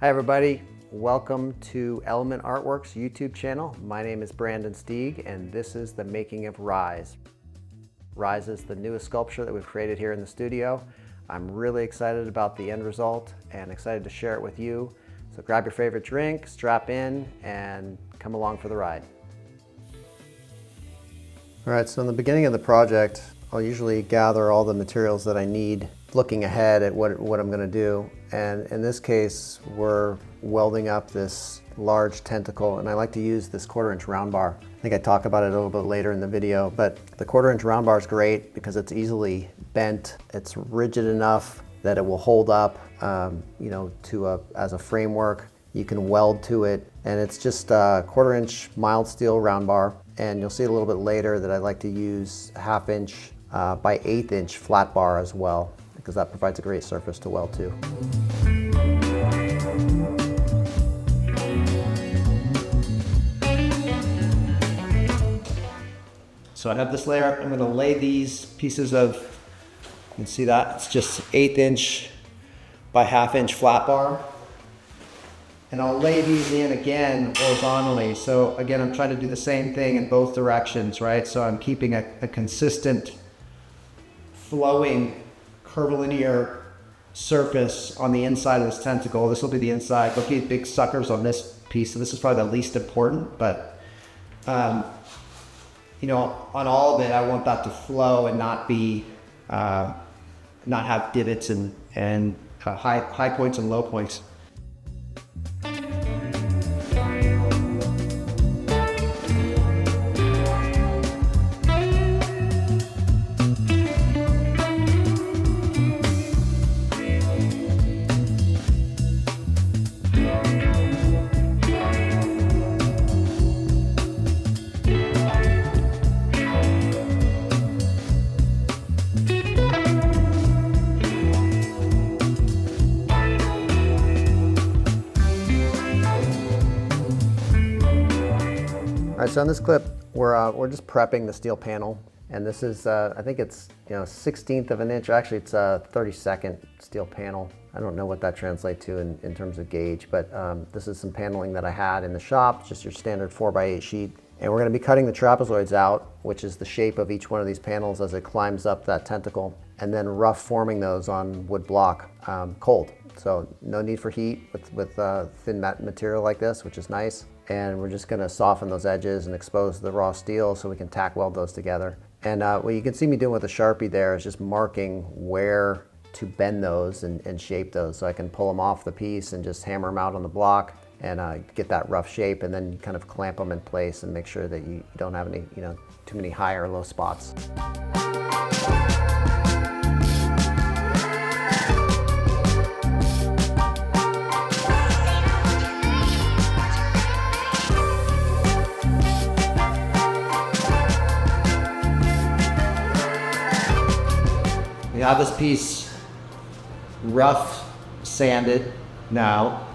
Hi everybody, welcome to Element Artworks YouTube channel. My name is Brandon Stieg and this is the making of Rise. Rise is the newest sculpture that we've created here in the studio. I'm really excited about the end result and excited to share it with you. So grab your favorite drink, strap in, and come along for the ride. All right, so in the beginning of the project, I'll usually gather all the materials that I need looking ahead at what I'm going to do. And in this case, we're welding up this large tentacle, and I like to use this 1/4-inch round bar. I think I talk about it a little bit later in the video, but the 1/4-inch round bar is great because it's easily bent. It's rigid enough that it will hold up, as a framework. You can weld to it, and it's just a 1/4-inch mild steel round bar. And you'll see a little bit later that I like to use a 1/2-inch by 1/8-inch flat bar as well, because that provides a great surface to weld to. So I have this layer. I'm going to lay these pieces of, you can see that, it's just 1/8-inch by 1/2-inch flat bar. And I'll lay these in again horizontally. So again, I'm trying to do the same thing in both directions, right? So I'm keeping a consistent flowing curvilinear surface on the inside of this tentacle. This will be the inside. There'll be big suckers on this piece. So this is probably the least important, but on all of it, I want that to flow and not be, not have divots and high points and low points. All right, so in this clip, we're just prepping the steel panel, and this is I think it's 1/16 of an inch. Actually, it's a 32nd steel panel. I don't know what that translates to in terms of gauge, but this is some paneling that I had in the shop, just your standard 4x8 sheet. And we're going to be cutting the trapezoids out, which is the shape of each one of these panels as it climbs up that tentacle, and then rough forming those on wood block, cold. So no need for heat with thin material like this, which is nice. And we're just going to soften those edges and expose the raw steel so we can tack weld those together. And what you can see me doing with a Sharpie there is just marking where to bend those and shape those, so I can pull them off the piece and just hammer them out on the block and get that rough shape, and then kind of clamp them in place and make sure that you don't have any too many high or low spots. We have this piece rough sanded now.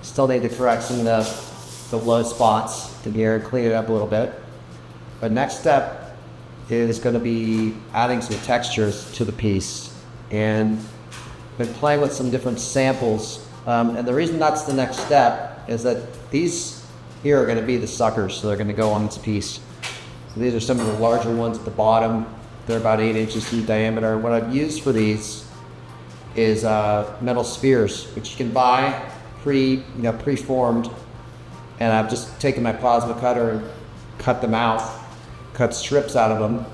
Still need to correct some of the low spots to here and clean it up a little bit. But next step is going to be adding some textures to the piece. And I've been playing with some different samples. And the reason that's the next step is that these here are going to be the suckers, so they're going to go on this piece. So these are some of the larger ones at the bottom. They're about 8 inches in diameter. What I've used for these is metal spheres, which you can buy pre-formed. And I've just taken my plasma cutter and cut them out, cut strips out of them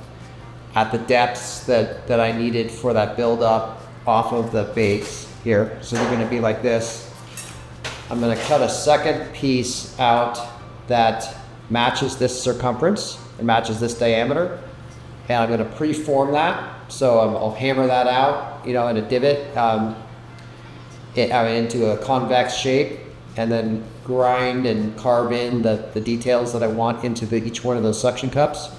at the depths that I needed for that build-up off of the base here. So they're going to be like this. I'm going to cut a second piece out that matches this circumference and matches this diameter. And I'm going to pre-form that, so I'll hammer that out, in a divot into a convex shape, and then grind and carve in the details that I want into each one of those suction cups,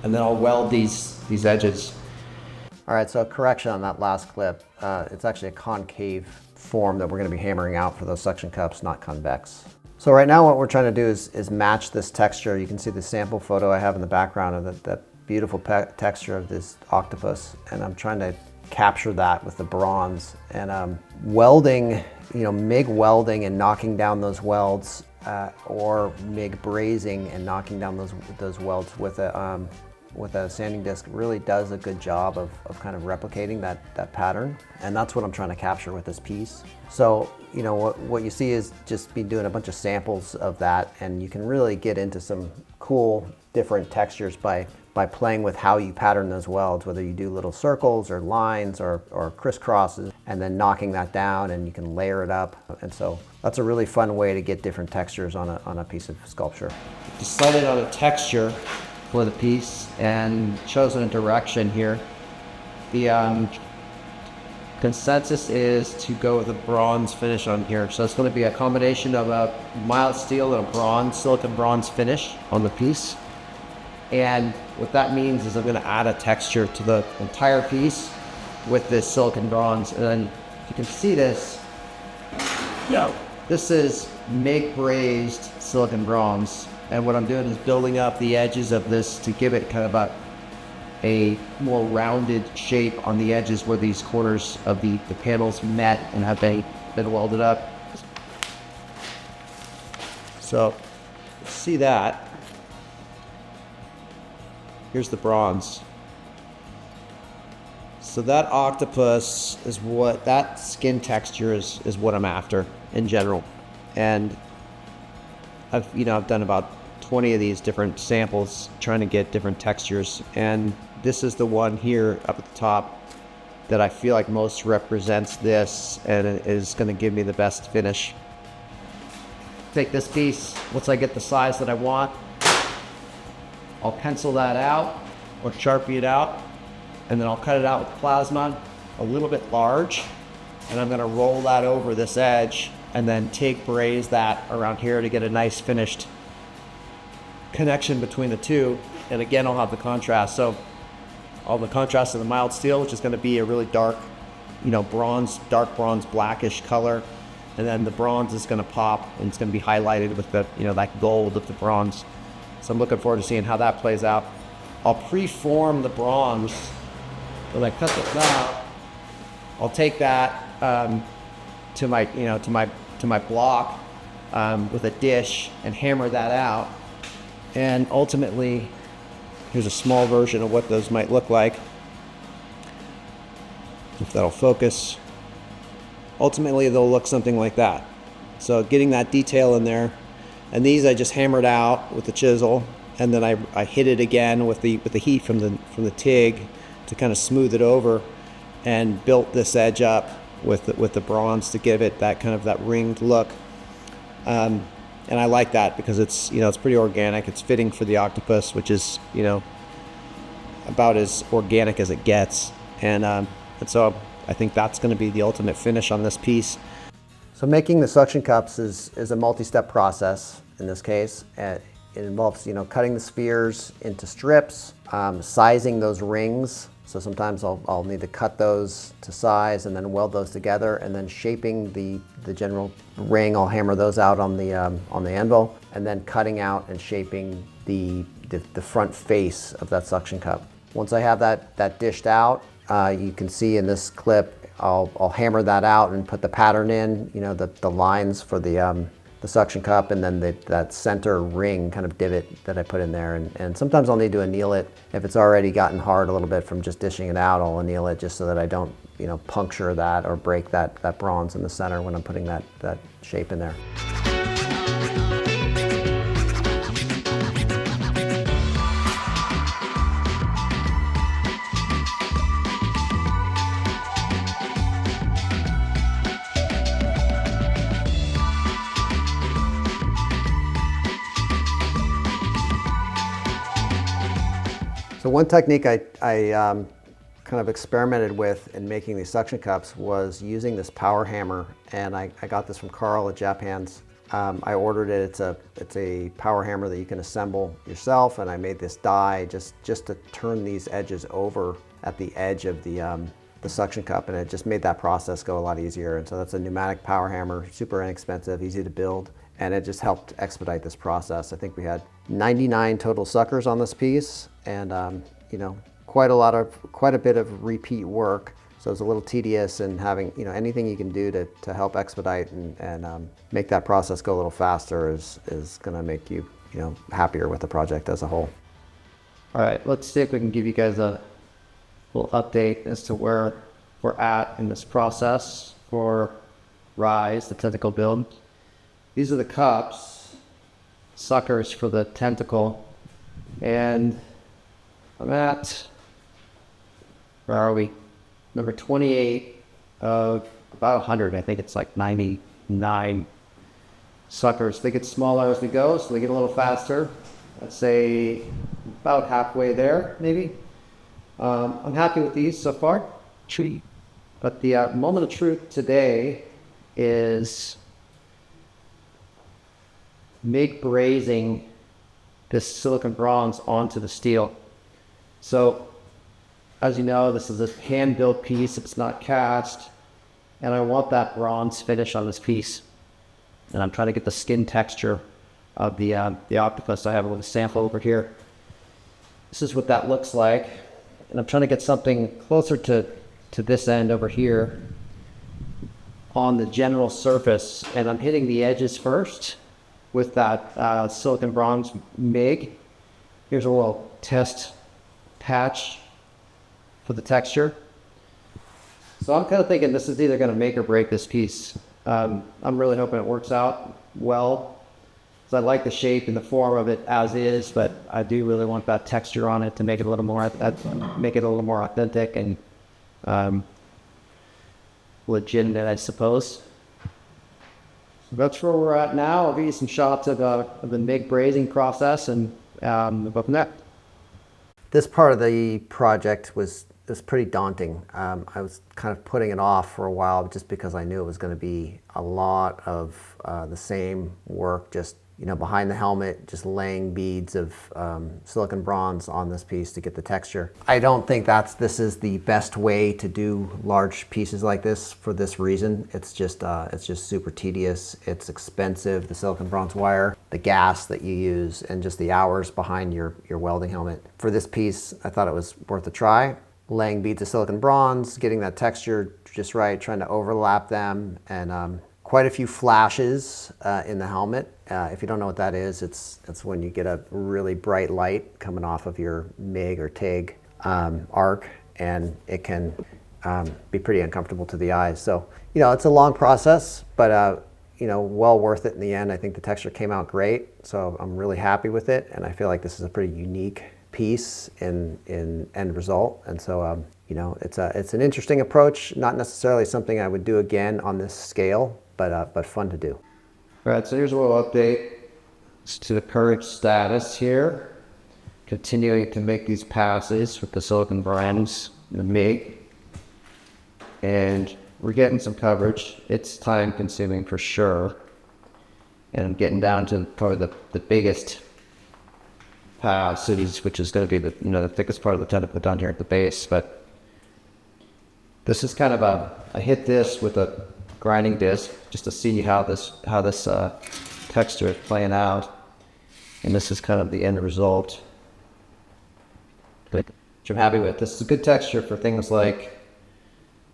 and then I'll weld these edges. All right, so a correction on that last clip. It's actually a concave form that we're going to be hammering out for those suction cups, not convex. So right now what we're trying to do is match this texture. You can see the sample photo I have in the background of that beautiful texture of this octopus, and I'm trying to capture that with the bronze. And welding MIG welding and knocking down those welds, or MIG brazing and knocking down those welds with a sanding disc really does a good job of kind of replicating that pattern. And that's what I'm trying to capture with this piece. So, what you see is just me doing a bunch of samples of that, and you can really get into some cool different textures by playing with how you pattern those welds, whether you do little circles or lines or crisscrosses, and then knocking that down, and you can layer it up. And so that's a really fun way to get different textures on a piece of sculpture. Decided on a texture for the piece and chosen a direction here. The consensus is to go with a bronze finish on here. So it's going to be a combination of a mild steel and a bronze, silicon bronze finish on the piece. And what that means is I'm going to add a texture to the entire piece with this silicon bronze. And then you can see this. This is MiG-brazed silicon bronze. And what I'm doing is building up the edges of this to give it kind of a more rounded shape on the edges where these corners of the panels met and have been welded up. So see that. Here's the bronze. So that octopus is what, that skin texture is what I'm after in general. And I've done about 20 of these different samples trying to get different textures, and this is the one here up at the top that I feel like most represents this and it is going to give me the best finish. Take this piece, once I get the size that I want, I'll pencil that out or Sharpie it out, and then I'll cut it out with plasma a little bit large, and I'm going to roll that over this edge and then braze that around here to get a nice finished connection between the two. And again, I'll have the contrast. So all the contrast of the mild steel, which is going to be a really dark, bronze, dark bronze, blackish color. And then the bronze is going to pop and it's going to be highlighted with the, that gold of the bronze. So I'm looking forward to seeing how that plays out. I'll pre-form the bronze. When I cut this out, I'll take that to my block with a dish and hammer that out. And ultimately, here's a small version of what those might look like, if that'll focus. Ultimately, they'll look something like that. So getting that detail in there. And these I just hammered out with the chisel, and then I hit it again with the heat from the TIG to kind of smooth it over, and built this edge up with the bronze to give it that kind of that ringed look. And I like that because it's it's pretty organic. It's fitting for the octopus, which is about as organic as it gets. And so I think that's going to be the ultimate finish on this piece. So making the suction cups is a multi-step process in this case. It involves cutting the spheres into strips, sizing those rings. So sometimes I'll need to cut those to size and then weld those together, and then shaping the general ring. I'll hammer those out on the anvil, and then cutting out and shaping the front face of that suction cup. Once I have that dished out, you can see in this clip, I'll hammer that out and put the pattern in, the lines for the suction cup, and then that center ring kind of divot that I put in there. And sometimes I'll need to anneal it. If it's already gotten hard a little bit from just dishing it out, I'll anneal it just so that I don't puncture that or break that bronze in the center when I'm putting that shape in there. So one technique I kind of experimented with in making these suction cups was using this power hammer, and I got this from Carl at Japan's. I ordered it. It's a power hammer that you can assemble yourself, and I made this die just to turn these edges over at the edge of the suction cup, and it just made that process go a lot easier. And so that's a pneumatic power hammer, super inexpensive, easy to build, and it just helped expedite this process. I think we had 99 total suckers on this piece, and quite a bit of repeat work. So it's a little tedious, and having, you know, anything you can do to help expedite and make that process go a little faster is gonna make you, you know, happier with the project as a whole. All right, let's see if we can give you guys a little update as to where we're at in this process for Rise, the Tentacle build. These are the cups, suckers for the Tentacle, and I'm at, where are we? Number 28 of about 100. I think it's like 99 suckers. They get smaller as we go, so they get a little faster. I'd say about halfway there, maybe. I'm happy with these so far. But the moment of truth today is MiG-brazing this silicon bronze onto the steel. So, as you know, this is a hand-built piece. It's not cast, and I want that bronze finish on this piece. And I'm trying to get the skin texture of the octopus. I have a little sample over here. This is what that looks like, and I'm trying to get something closer to this end over here on the general surface, and I'm hitting the edges first with that silicon bronze MIG. Here's a little test patch for the texture. So I'm kind of thinking this is either going to make or break this piece. I'm really hoping it works out well, because I like the shape and the form of it as is, but I do really want that texture on it to make it a little more authentic and legitimate, I suppose. So that's where we're at now. I'll give you some shots of the MIG brazing process, and we'll go from there. This part of the project was pretty daunting. I was kind of putting it off for a while just because I knew it was going to be a lot of the same work, just, you know, behind the helmet, just laying beads of silicon bronze on this piece to get the texture. I don't think this is the best way to do large pieces like this for this reason. It's just super tedious. It's expensive, the silicon bronze wire, the gas that you use, and just the hours behind your welding helmet. For this piece, I thought it was worth a try. Laying beads of silicon bronze, getting that texture just right, trying to overlap them, and quite a few flashes in the helmet. If you don't know what that is, it's when you get a really bright light coming off of your MIG or TIG arc, and it can be pretty uncomfortable to the eyes. So, you know, it's a long process, but you know, well worth it in the end. I think the texture came out great, so I'm really happy with it, and I feel like this is a pretty unique piece in end result. And so, you know, it's an interesting approach, not necessarily something I would do again on this scale, but fun to do. All right, so here's a little update to the current status here. Continuing to make these passes with the silicon bronze and the MIG, and we're getting some coverage. It's time consuming for sure, and I'm getting down to probably the biggest cities, which is going to be the thickest part of the tentacle down here at the base. But this is kind of I hit this with a grinding disc just to see how this texture is playing out, and this is kind of the end result, which I'm happy with. This is a good texture for things like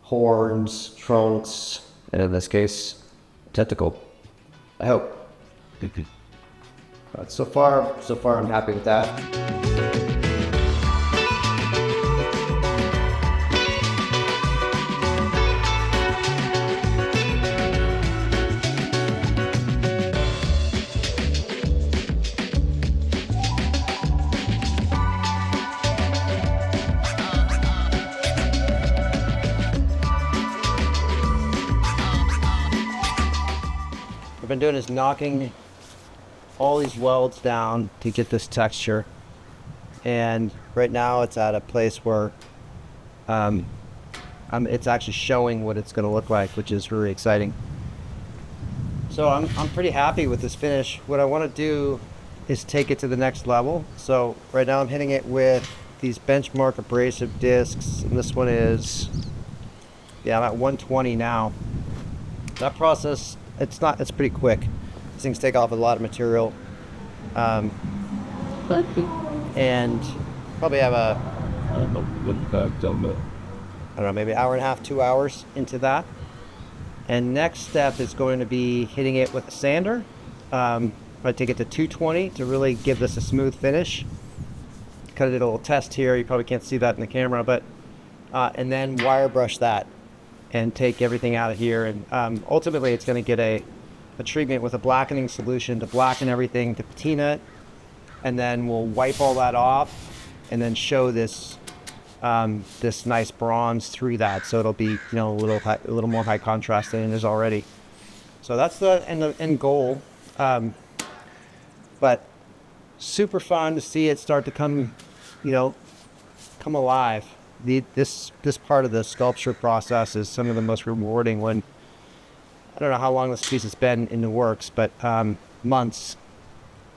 horns, trunks, and in this case, tentacle. I hope. So far I'm happy with that. What I've been doing is knocking all these welds down to get this texture, and right now it's at a place where it's actually showing what it's going to look like, which is really exciting. So I'm pretty happy with this finish. What I want to do is take it to the next level. So right now I'm hitting it with these benchmark abrasive discs, and this one is, yeah, I'm at 120 now. That process, it's pretty quick. These things take off a lot of material, and probably have I don't know, maybe an hour and a half, 2 hours into that. And next step is going to be hitting it with a sander. I take it to 220 to really give this a smooth finish. Kind of did a little test here. You probably can't see that in the camera, but and then wire brush that and take everything out of here. And ultimately, it's going to get a treatment with a blackening solution to blacken everything, to patina it, and then we'll wipe all that off and then show this this nice bronze through that. So it'll be, you know, a little more high contrast than it is already. So that's the end goal. But super fun to see it start to come, you know, come alive. This part of the sculpture process is some of the most rewarding when, I don't know how long this piece has been in the works, but months.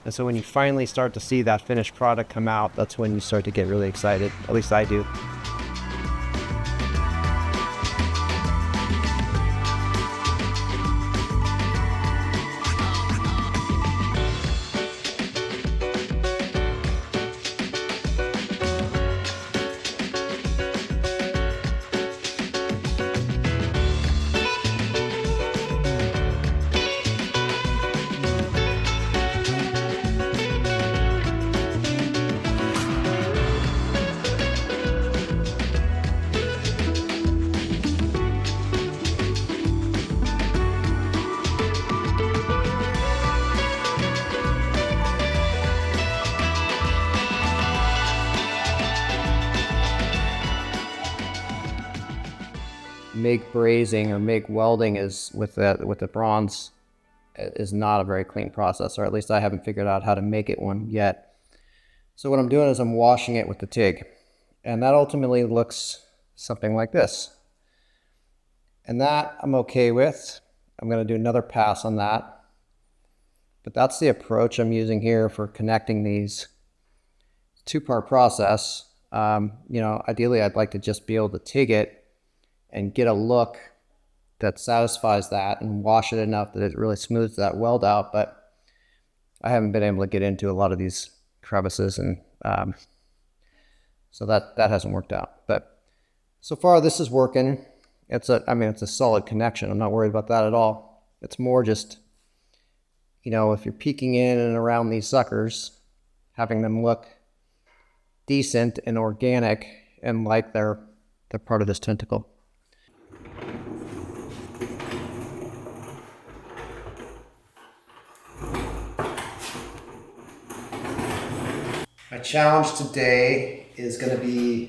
And so when you finally start to see that finished product come out, that's when you start to get really excited. At least I do. MiG-brazing or MiG-welding is with the bronze is not a very clean process, or at least I haven't figured out how to make it one yet. So what I'm doing is I'm washing it with the TIG, and that ultimately looks something like this. And that I'm okay with. I'm going to do another pass on that. But that's the approach I'm using here for connecting these two-part process. You know, ideally I'd like to just be able to TIG it and get a look that satisfies that and wash it enough that it really smooths that weld out. But I haven't been able to get into a lot of these crevices, and so that hasn't worked out. But so far this is working. It's a solid connection. I'm not worried about that at all. It's more just, you know, if you're peeking in and around these suckers, having them look decent and organic and like they're part of this tentacle. My challenge today is going to be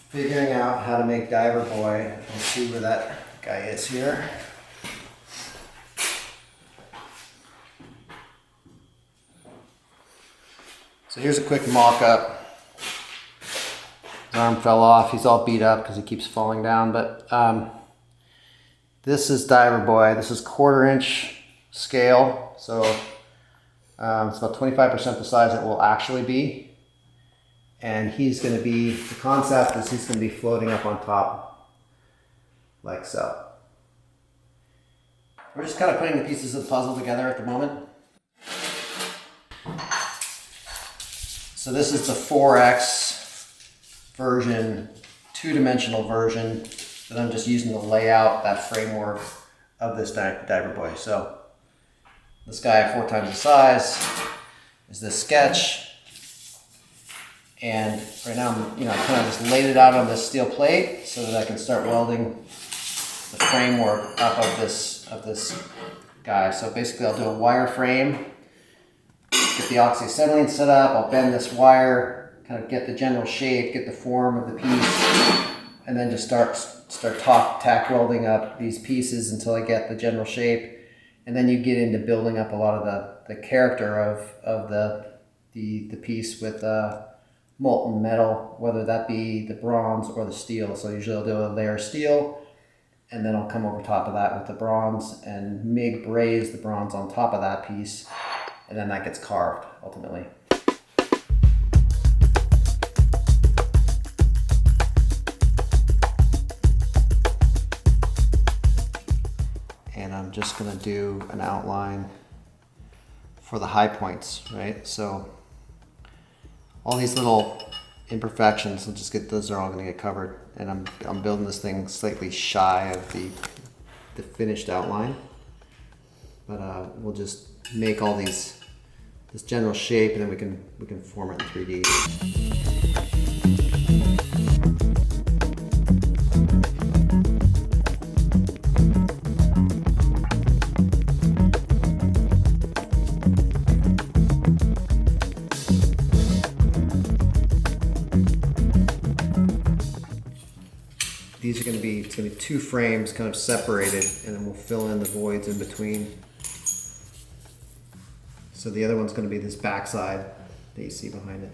figuring out how to make Diver Boy. Let's see where that guy is here. So here's a quick mock-up. His arm fell off. He's all beat up because he keeps falling down. But this is Diver Boy. This is 1/4-inch scale. So it's about 25% the size it will actually be. And he's going to be, the concept is he's going to be floating up on top like so. We're just kind of putting the pieces of the puzzle together at the moment. So this is the 4X version, 2-dimensional version that I'm just using to lay out that framework of this Diver Boy. So this guy 4 times the size is this sketch. And right now, I kind of just laid it out on this steel plate so that I can start welding the framework up of this guy. So basically, I'll do a wire frame, get the oxyacetylene set up. I'll bend this wire, kind of get the general shape, get the form of the piece, and then just start tack welding up these pieces until I get the general shape. And then you get into building up a lot of the character of the piece with molten metal, whether that be the bronze or the steel. So usually I'll do a layer of steel, and then I'll come over top of that with the bronze and MiG-braze the bronze on top of that piece, and then that gets carved ultimately. And I'm just gonna do an outline for the high points, right? So all these little imperfections. We'll just get those are all going to get covered, and I'm building this thing slightly shy of the finished outline, but we'll just make all this general shape, and then we can form it in 3D. These are going to be, it's going to be 2 frames kind of separated, and then we'll fill in the voids in between. So the other one's going to be this backside that you see behind it.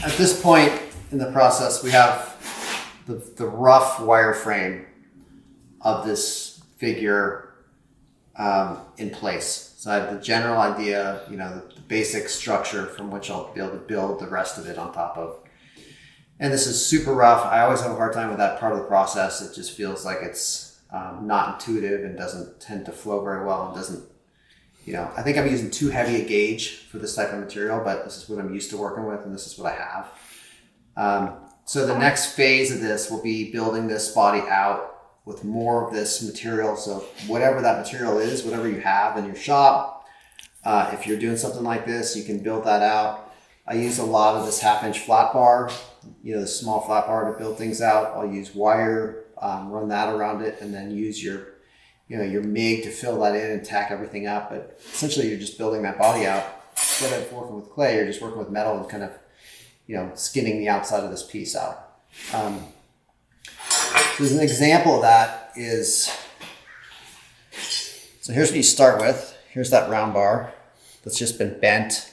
At this point in the process, we have the rough wireframe of this figure in place. So I have the general idea, the basic structure from which I'll be able to build the rest of it on top of. And this is super rough. I always have a hard time with that part of the process. It just feels like it's not intuitive and doesn't tend to flow very well and doesn't, I think I'm using too heavy a gauge for this type of material, but this is what I'm used to working with, and this is what I have. So the next phase of this will be building this body out with more of this material. So whatever that material is, whatever you have in your shop, if you're doing something like this, you can build that out. I use a lot of this 1/2 inch flat bar, the small flat bar to build things out. I'll use wire, run that around it, and then use your MiG to fill that in and tack everything up. But essentially you're just building that body out. Instead of working with clay, you're just working with metal and kind of, skinning the outside of this piece out. So as an example of that is, so here's what you start with. Here's that round bar that's just been bent,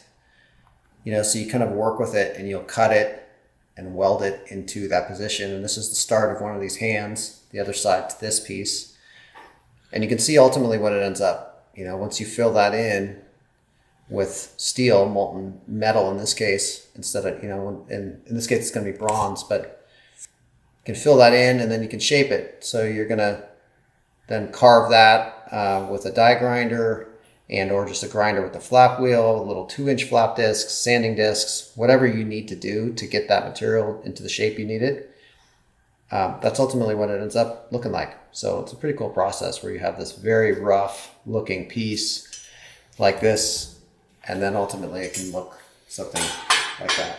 so you kind of work with it and you'll cut it and weld it into that position. And this is the start of one of these hands, the other side to this piece. And you can see ultimately what it ends up. Once you fill that in with steel, molten metal in this case, instead of, in this case it's going to be bronze, but you can fill that in and then you can shape it. So you're going to then carve that with a die grinder and or just a grinder with a flap wheel, a little 2-inch flap discs, sanding discs, whatever you need to do to get that material into the shape you need it. That's ultimately what it ends up looking like. So it's a pretty cool process where you have this very rough looking piece like this, and then ultimately it can look something like that.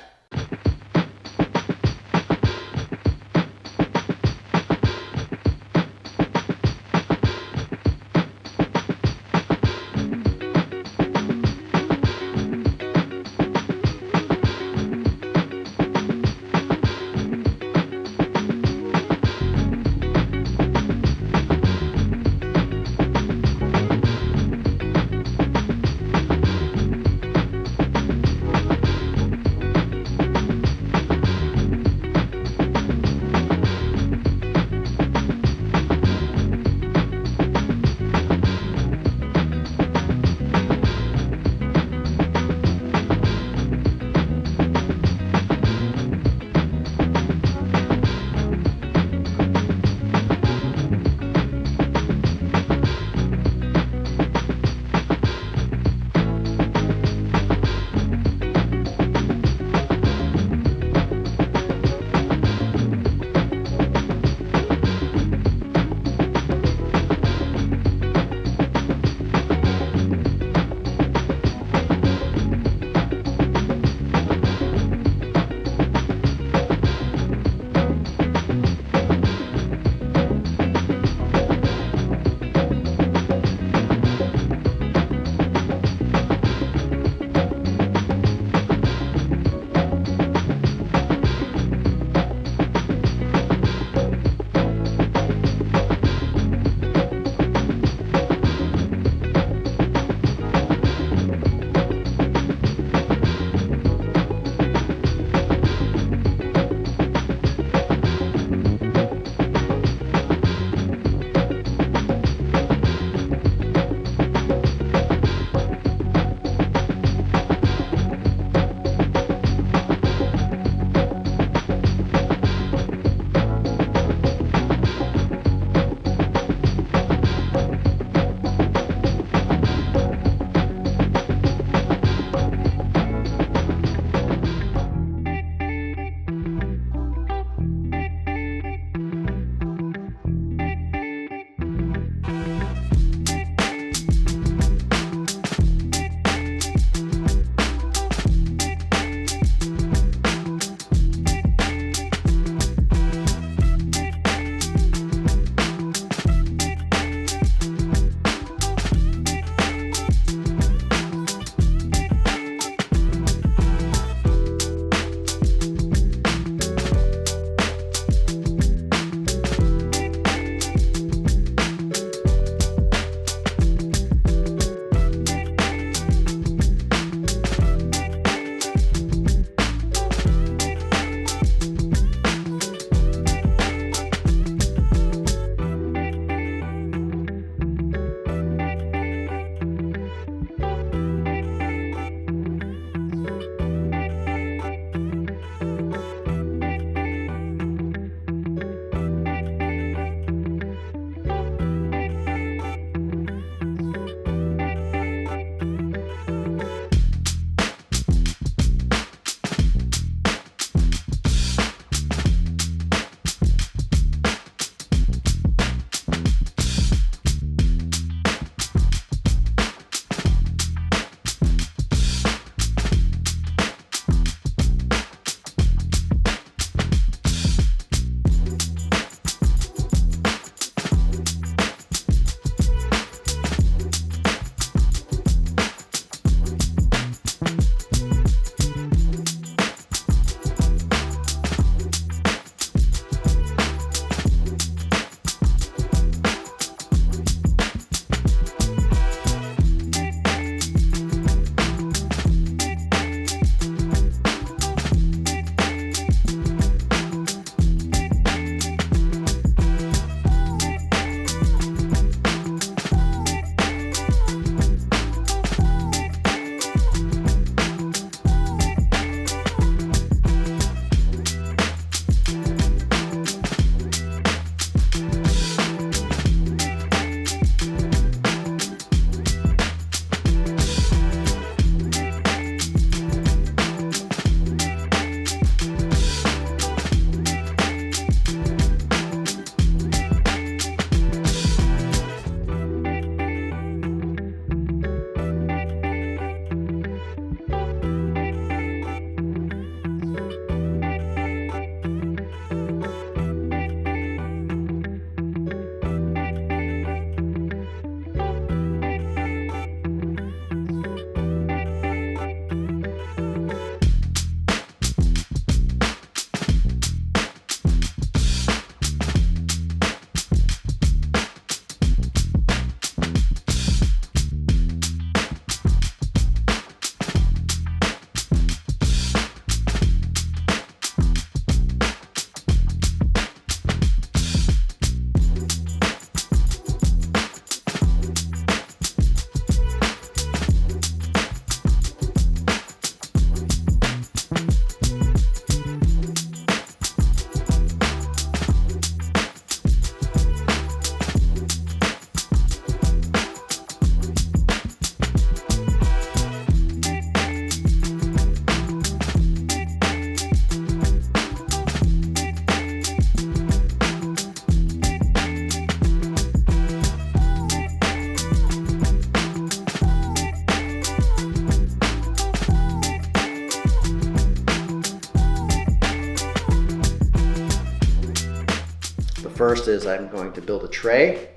So first is I'm going to build a tray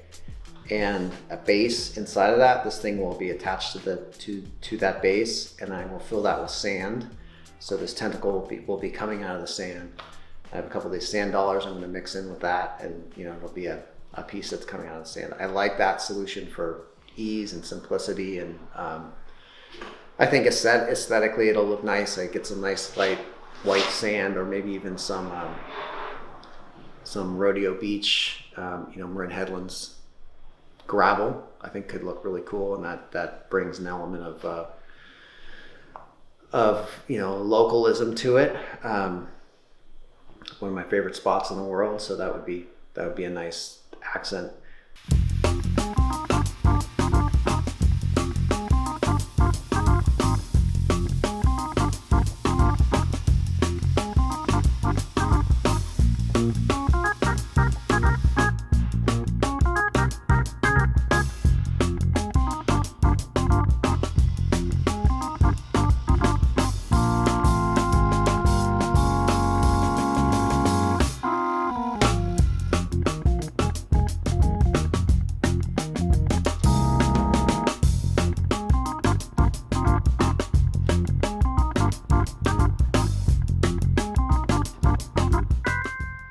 and a base inside of that. This thing will be attached to that base, and I will fill that with sand. So this tentacle will be coming out of the sand. I have a couple of these sand dollars I'm going to mix in with that, and it'll be a piece that's coming out of the sand. I like that solution for ease and simplicity, and I think aesthetically it'll look nice. I get some nice light white sand, or maybe even some rodeo beach, Marin Headlands gravel. I think could look really cool, and that brings an element of localism to it. One of my favorite spots in the world, so that would be a nice accent.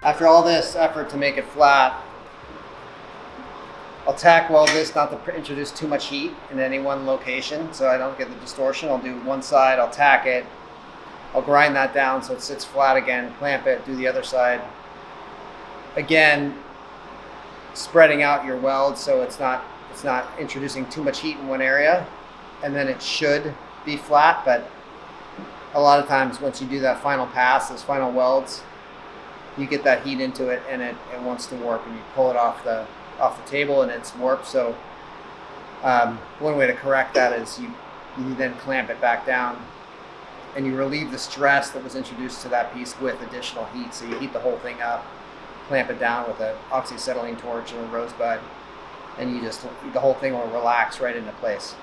After all this effort to make it flat, I'll tack weld this not to introduce too much heat in any one location so I don't get the distortion. I'll do one side, I'll tack it, I'll grind that down so it sits flat again, clamp it, do the other side. Again, spreading out your weld so it's not introducing too much heat in one area, and then it should be flat. But a lot of times once you do that final pass, those final welds, you get that heat into it and it wants to warp, and you pull it off the table and it's warped. So one way to correct that is you then clamp it back down, and you relieve the stress that was introduced to that piece with additional heat. So you heat the whole thing up, clamp it down with an oxyacetylene torch or a rosebud, and the whole thing will relax right into place.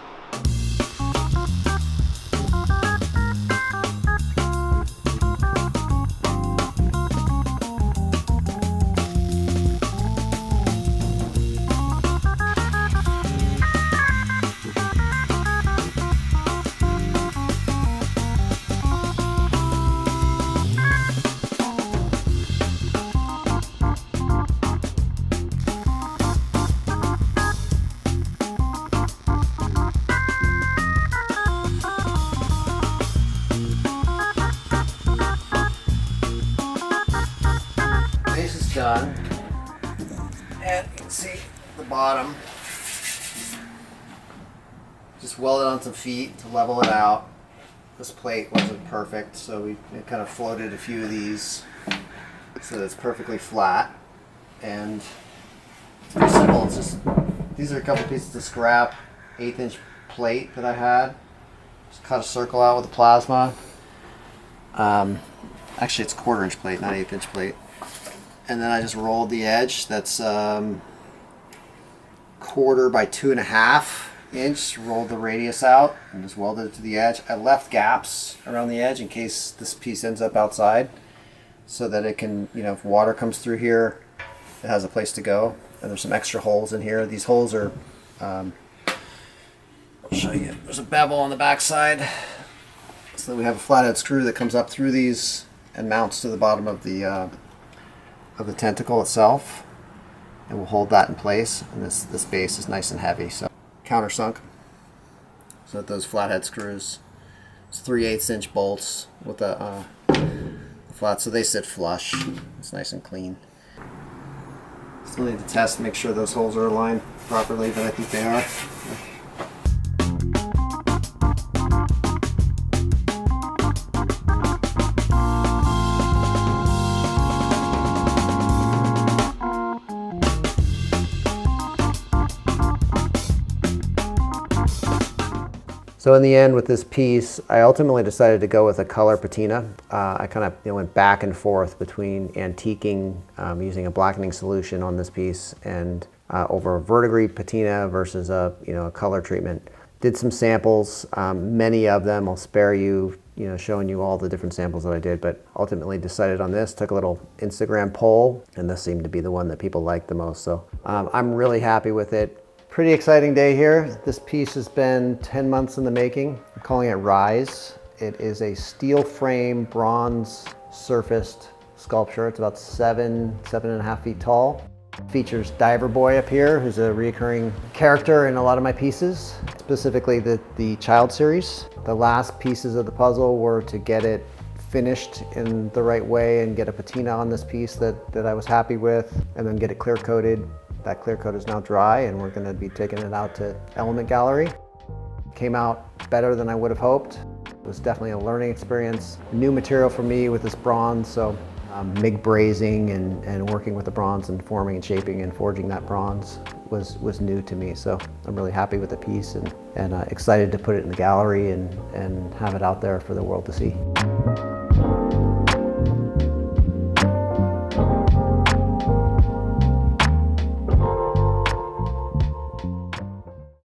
Done, and you can see the bottom. Just welded on some feet to level it out. This plate wasn't perfect, so we kind of floated a few of these so that it's perfectly flat. And it's pretty simple. It's just, these are a couple pieces of scrap 1/8" plate that I had. Just cut a circle out with the plasma. Actually, it's 1/4" plate, not 1/8" plate. And then I just rolled the edge. That's 1/4 by 2.5 inch. Rolled the radius out and just welded it to the edge. I left gaps around the edge in case this piece ends up outside, so that it can, if water comes through here, it has a place to go. And there's some extra holes in here. These holes are, I'll show you. There's a bevel on the back side, so that we have a flathead screw that comes up through these and mounts to the bottom of the tentacle itself, and we'll hold that in place. And this base is nice and heavy, so countersunk. So that those flathead screws, it's 3/8" bolts with the flat, so they sit flush. It's nice and clean. Still need to test, make sure those holes are aligned properly, but I think they are. So in the end, with this piece, I ultimately decided to go with a color patina. I kind of went back and forth between antiquing, using a blackening solution on this piece, and over a verdigris patina versus a color treatment. Did some samples, many of them. I'll spare you showing you all the different samples that I did, but ultimately decided on this, took a little Instagram poll, and this seemed to be the one that people liked the most. So I'm really happy with it. Pretty exciting day here. This piece has been 10 months in the making. I'm calling it Rise. It is a steel frame, bronze surfaced sculpture. It's about 7.5 feet tall. Features Diver Boy up here, who's a recurring character in a lot of my pieces, specifically the Child series. The last pieces of the puzzle were to get it finished in the right way and get a patina on this piece that I was happy with, and then get it clear coated. That clear coat is now dry, and we're going to be taking it out to Element Gallery. Came out better than I would have hoped. It was definitely a learning experience. New material for me with this bronze, so MiG-brazing and working with the bronze and forming and shaping and forging that bronze was new to me. So I'm really happy with the piece and excited to put it in the gallery and have it out there for the world to see.